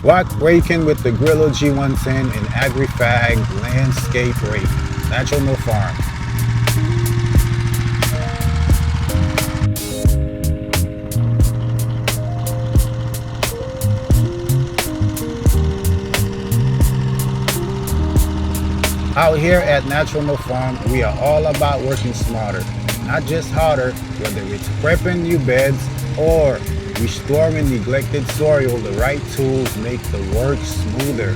Rock raking with the Grillo G110 and Agri-Fab Landscape Rock Rake. Naturalknow Farm. Out here at Naturalknow Farm, we are all about working smarter, not just harder. Whether it's prepping new beds or restoring neglected soil, the right tools make the work smoother.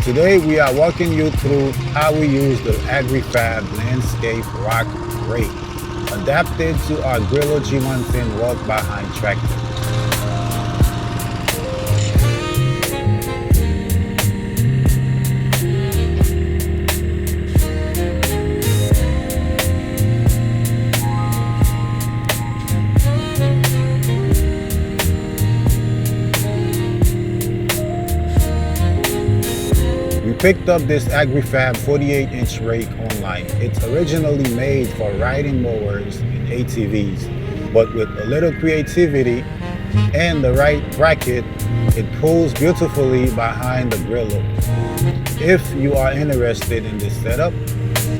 Today we are walking you through how we use the Agri-Fab Landscape Rock Rake, adapted to our Grillo G110 walk-behind tractor. We picked up this Agri-Fab 48-inch rake online. It's originally made for riding mowers and ATVs, but with a little creativity and the right bracket, it pulls beautifully behind the Grillo. If you are interested in this setup,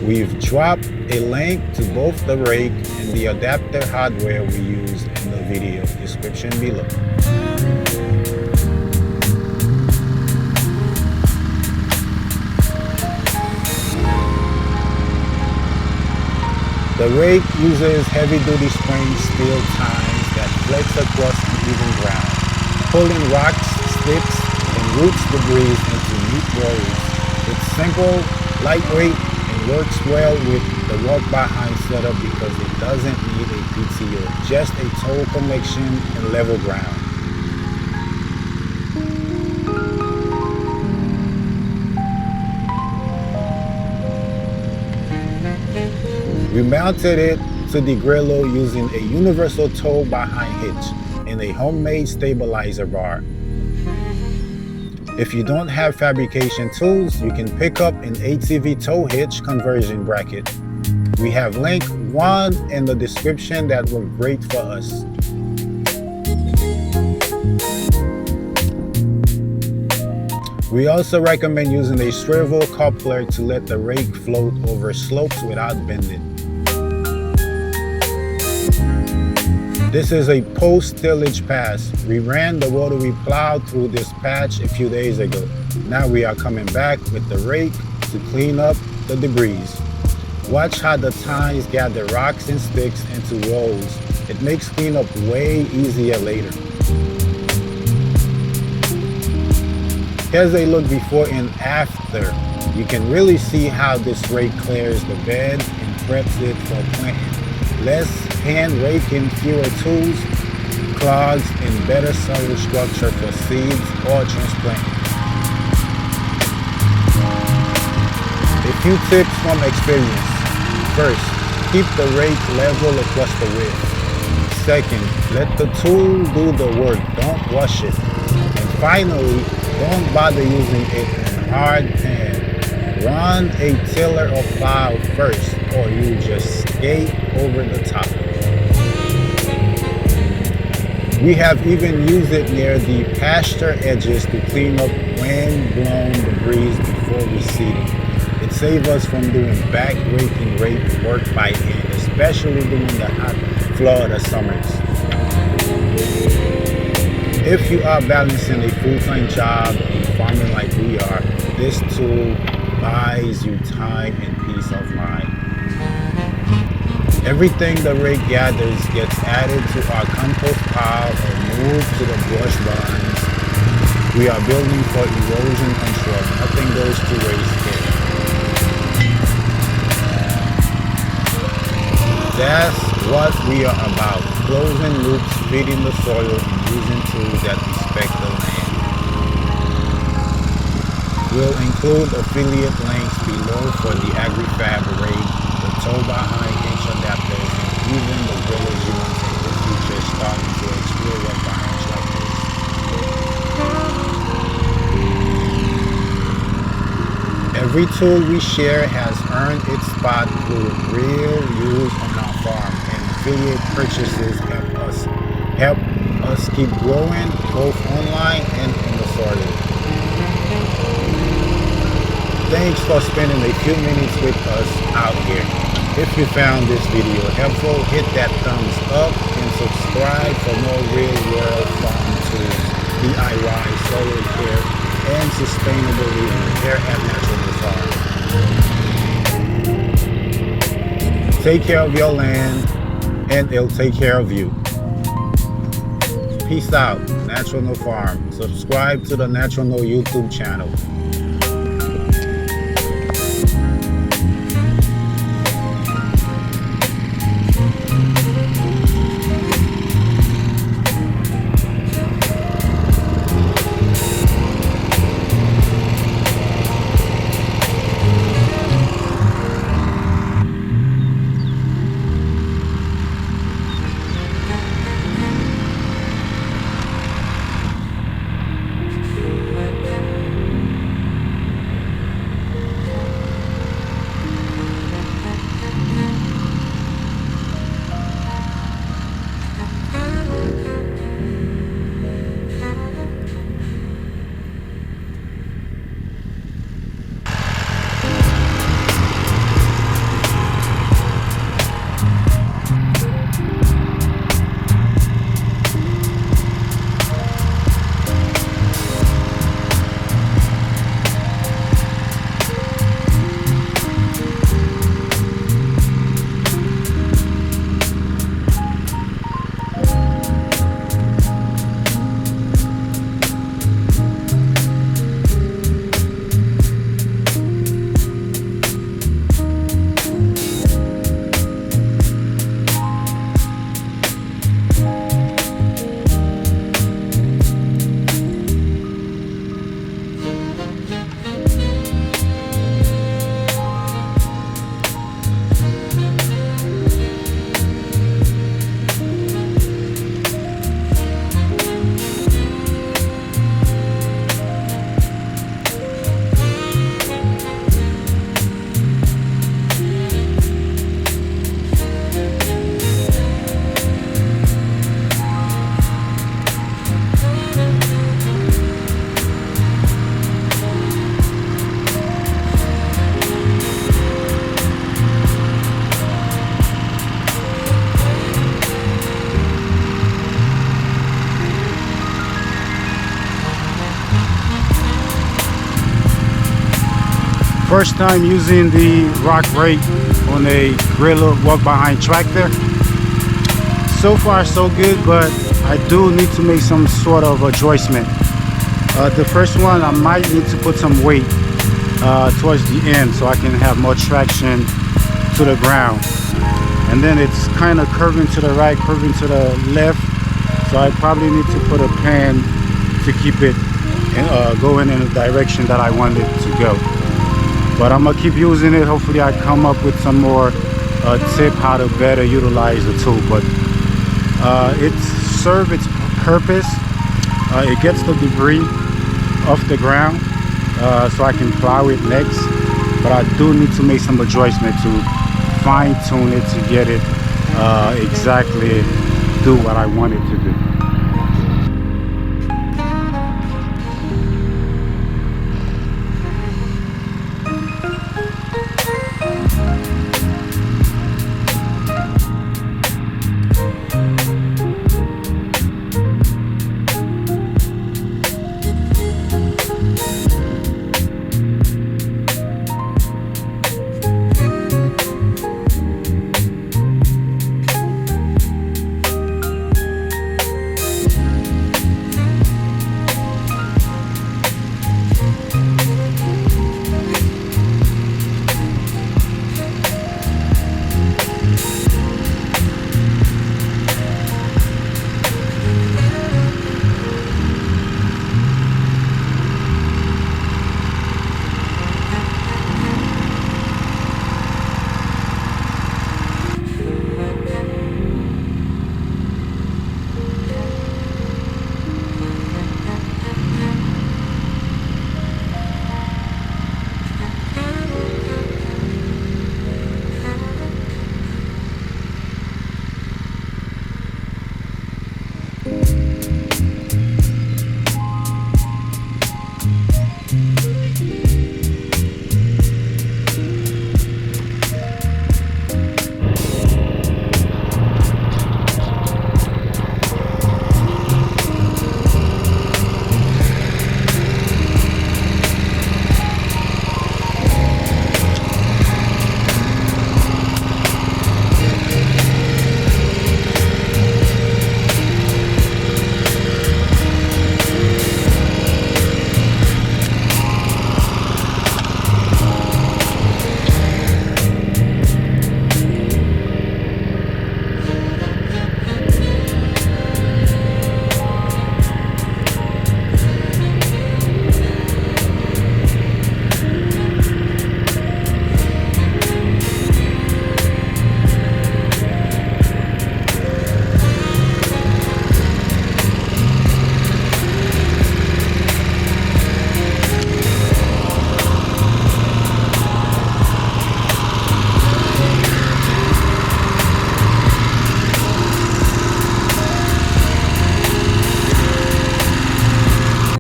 we've dropped a link to both the rake and the adapter hardware we use in the video description below. The rake uses heavy-duty spring steel tines that flex across uneven ground, pulling rocks, sticks, and roots debris into neat rolls. It's simple, lightweight, and works well with the walk-behind setup because it doesn't need a PTO, just a toe connection and level ground. We mounted it to the Grillo using a universal tow behind hitch and a homemade stabilizer bar. If you don't have fabrication tools, you can pick up an ATV tow hitch conversion bracket. We have link 1 in the description that work great for us. We also recommend using a swivel coupler to let the rake float over slopes without bending. This is a post-tillage pass. We ran the rotary plow through this patch a few days ago. Now we are coming back with the rake to clean up the debris. Watch how the tines gather rocks and sticks into rolls. It makes cleanup way easier later. Here's a look before and after. You can really see how this rake clears the bed and preps it for planting. Less hand raking, fewer tools, clogs, and better soil structure for seeds or transplanting. A few tips from experience. First, keep the rake level across the width. Second, let the tool do the work, don't rush it. And finally, don't bother using it on hard pan. Run a tiller or plow first, or you just skate over the top. We have even used it near the pasture edges to clean up wind-blown debris before we seed it. It saves us from doing back-raking rake work by hand, especially during the hot Florida summers. If you are balancing a full-time job and farming like we are, this tool buys you time and peace of mind. Everything the rake gathers gets added to our compost pile or moved to the brush barns. We are building for erosion control. Nothing goes to waste here. That's what we are about. Closing loops, feeding the soil, and using tools that respect the land. We'll include affiliate links below for the Agri-Fab Rake, the tow behind hitch adapters, and even the Grillo G110 if you're just starting to explore what behind tractors. Every tool we share has earned its spot through real use on our farm, and affiliate purchases help us keep growing both online and in the soil. Thanks for spending a few minutes with us out here. If you found this video helpful, hit that thumbs up and subscribe for more real-world farm tools, DIY, solar care, and sustainable living here at Naturalknow Farm. Take care of your land, and it'll take care of you. Peace out, Naturalknow Farm. Subscribe to the Naturalknow YouTube channel. First time using the rock rake on a Grillo walk-behind tractor. So far so good, but I do need to make some sort of adjustment. The first one, I might need to put some weight towards the end so I can have more traction to the ground. And then it's kind of curving to the right, curving to the left, so I probably need to put a pan to keep it going in the direction that I want it to go. But I'm gonna keep using it. Hopefully I come up with some more tip how to better utilize the tool. But it serves its purpose. It gets the debris off the ground so I can plow it next. But I do need to make some adjustment to fine tune it to get it exactly do what I want it to do.